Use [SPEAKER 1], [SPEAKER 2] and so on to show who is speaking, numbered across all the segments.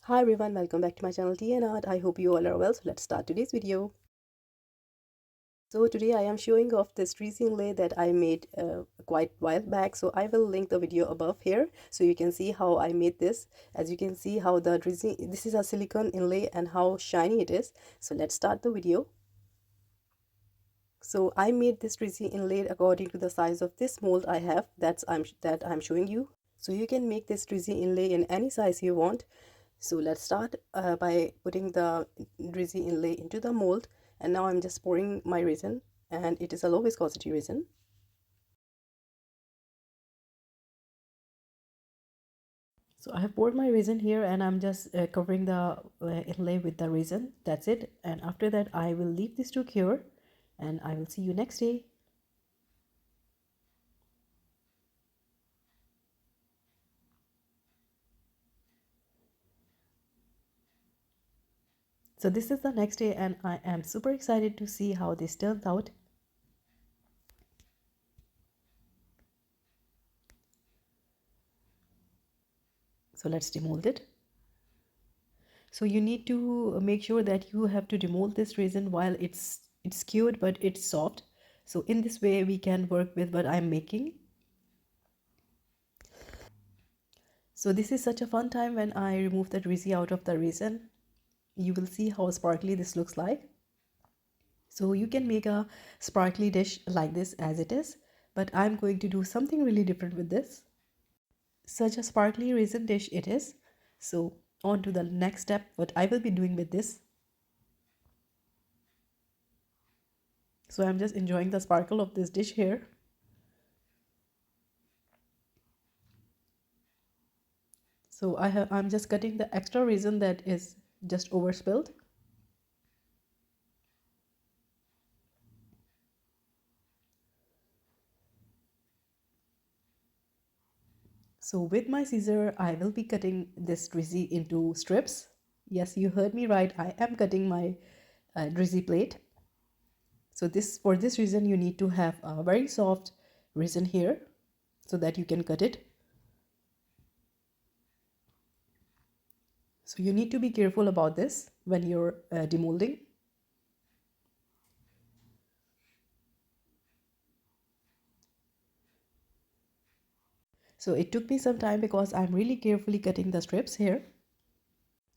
[SPEAKER 1] Hi everyone, welcome back to my channel Tea&Art. I hope you all are well. So let's start today's video. So today I am showing off this DRUZY inlay that I made quite a while back. So I will link the video above here so you can see how I made this. As you can see how the DRUZY, this is a silicone inlay and how shiny it is. So let's start the video. So I made this DRUZY inlay according to the size of this mold I have that I'm showing you. So you can make this DRUZY inlay in any size you want. So let's start by putting the DRUZY inlay into the mold, and now I'm just pouring my resin, and it is a low viscosity resin. So I have poured my resin here and I'm just covering the inlay with the resin. That's it. And after that I will leave this to cure and I will see you next day. So this is the next day and I am super excited to see how this turns out. So let's demold it. So you need to make sure that you have to demold this resin while it's cured but it's soft. So in this way we can work with what I'm making. So this is such a fun time when I remove the DRUZY out of the resin. You will see how sparkly this looks like. So you can make a sparkly dish like this as it is, but I'm going to do something really different with this. Such a sparkly resin dish it is. So on to the next step, what I will be doing with this. So I'm just enjoying the sparkle of this dish here. So I'm just cutting the extra resin that is just overspilled. So with my scissor, I will be cutting this DRUZY into strips. Yes, you heard me right. I am cutting my DRUZY plate. So for this reason, you need to have a very soft resin here so that you can cut it. So you need to be careful about this when you're demolding. So it took me some time because I'm really carefully cutting the strips here.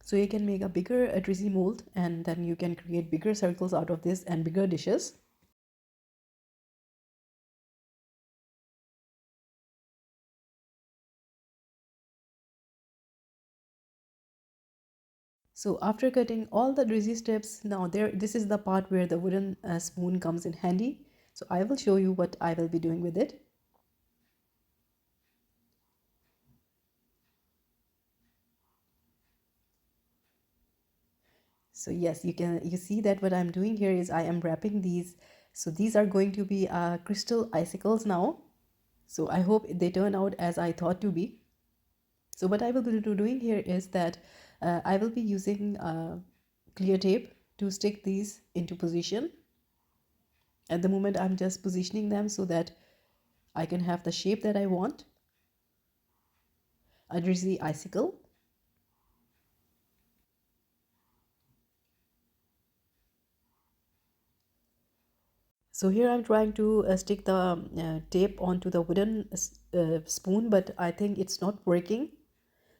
[SPEAKER 1] So you can make a bigger DRUZY mold and then you can create bigger circles out of this and bigger dishes. So after cutting all the DRUZY strips, now this is the part where the wooden spoon comes in handy. So I will show you what I will be doing with it. So yes, you see that what I'm doing here is I am wrapping these. So these are going to be crystal icicles now. So I hope they turn out as I thought to be. So what I will be doing here is that I will be using clear tape to stick these into position. At the moment I'm just positioning them so that I can have the shape that I want. A DRUZY icicle. So here I'm trying to stick the tape onto the wooden spoon, but I think it's not working.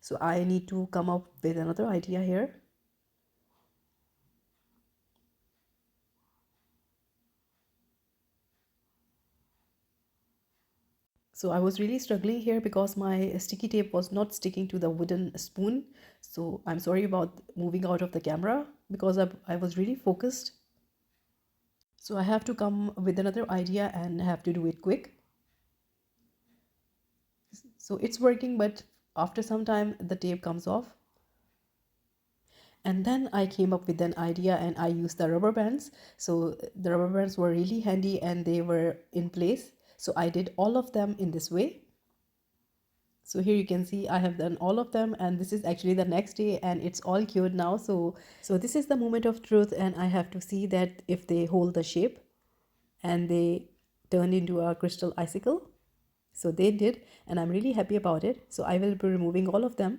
[SPEAKER 1] So I need to come up with another idea here. So I was really struggling here because my sticky tape was not sticking to the wooden spoon. So I'm sorry about moving out of the camera because I was really focused. So I have to come with another idea and have to do it quick. So it's working, but after some time the tape comes off. And then I came up with an idea and I used the rubber bands. So the rubber bands were really handy and they were in place. So I did all of them in this way. So here you can see I have done all of them and this is actually the next day and it's all cured now. So this is the moment of truth and I have to see that if they hold the shape and they turn into a crystal icicle. So they did and I'm really happy about it. So I will be removing all of them.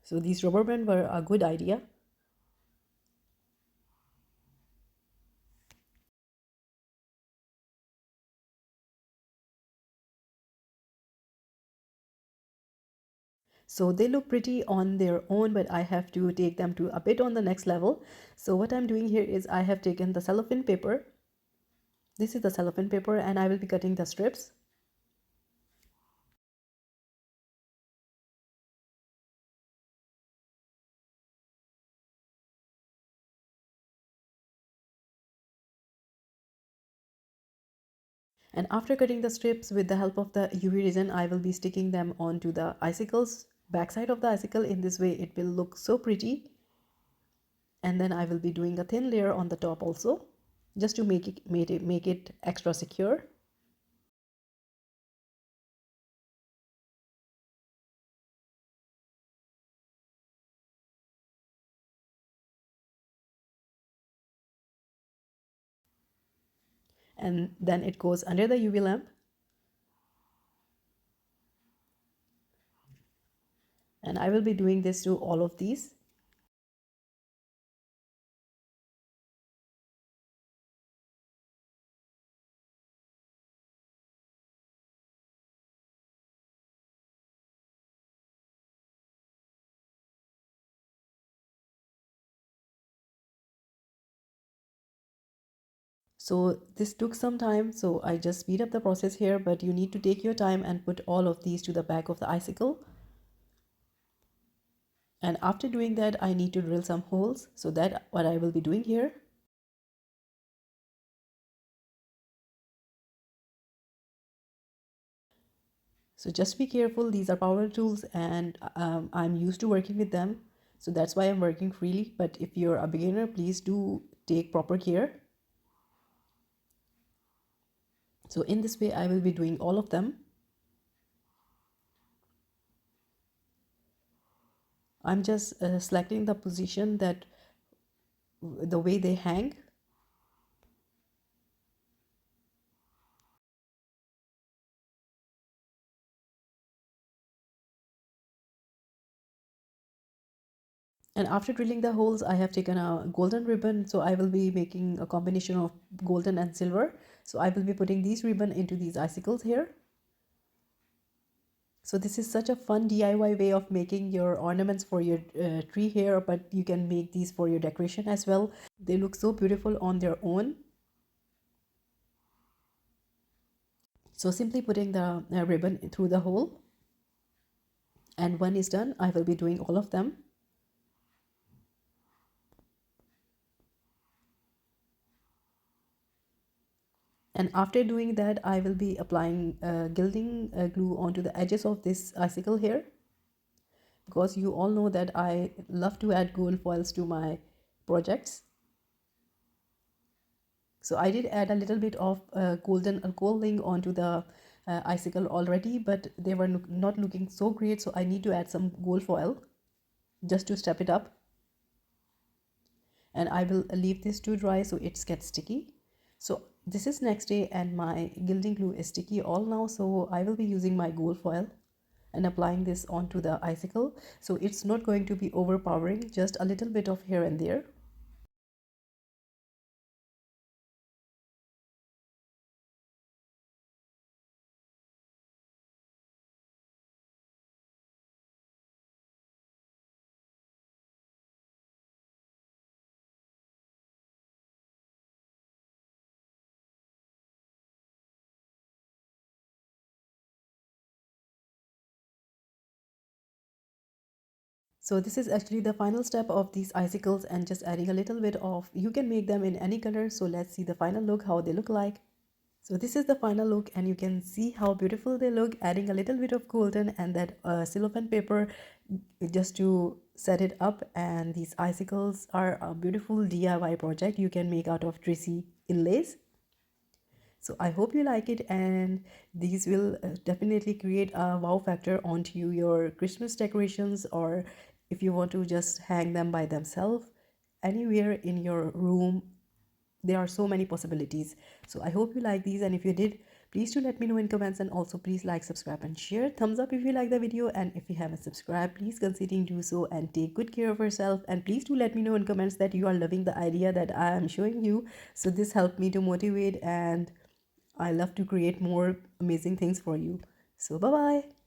[SPEAKER 1] So these rubber bands were a good idea. So they look pretty on their own, but I have to take them to a bit on the next level. So what I'm doing here is I have taken the cellophane paper. This is the cellophane paper, and I will be cutting the strips. And after cutting the strips with the help of the UV resin, I will be sticking them onto the icicles, backside of the icicle. In this way, it will look so pretty. And then I will be doing a thin layer on the top also, just to make it extra secure. And then it goes under the UV lamp. And I will be doing this to all of these. So this took some time, so I just speed up the process here, but you need to take your time and put all of these to the back of the icicle. And after doing that, I need to drill some holes, so that's what I will be doing here. So just be careful, these are power tools, and I'm used to working with them, so that's why I'm working freely. But if you're a beginner, please do take proper care. So in this way, I will be doing all of them. I'm just selecting the position that the way they hang. And after drilling the holes, I have taken a golden ribbon. So I will be making a combination of golden and silver. So I will be putting these ribbon into these icicles here. So this is such a fun DIY way of making your ornaments for your tree here, but you can make these for your decoration as well. They look so beautiful on their own. So simply putting the ribbon through the hole. And when it's done, I will be doing all of them. And after doing that, I will be applying gilding glue onto the edges of this icicle here, because you all know that I love to add gold foils to my projects. So I did add a little bit of golden alcoholing onto the icicle already, but they were not looking so great, so I need to add some gold foil just to step it up. And I will leave this to dry so it gets sticky. So this is next day and my gilding glue is sticky all now, so I will be using my gold foil and applying this onto the icicle. So it's not going to be overpowering, just a little bit of here and there. So this is actually the final step of these icicles, and just adding a little bit of, you can make them in any color. So let's see the final look, how they look like. So this is the final look, and you can see how beautiful they look, adding a little bit of golden and that cellophane paper just to set it up. And these icicles are a beautiful DIY project you can make out of DRUZY inlays. So I hope you like it, and these will definitely create a wow factor onto your Christmas decorations, or if you want to just hang them by themselves anywhere in your room. There are so many possibilities. So I hope you like these, and if you did, Please do let me know in comments, and also please like, subscribe and share. Thumbs up if you like the video, and if you haven't subscribed, please consider do so and take good care of yourself. And please do let me know in comments that you are loving the idea that I am showing you. So this helped me to motivate, and I love to create more amazing things for you. So bye bye.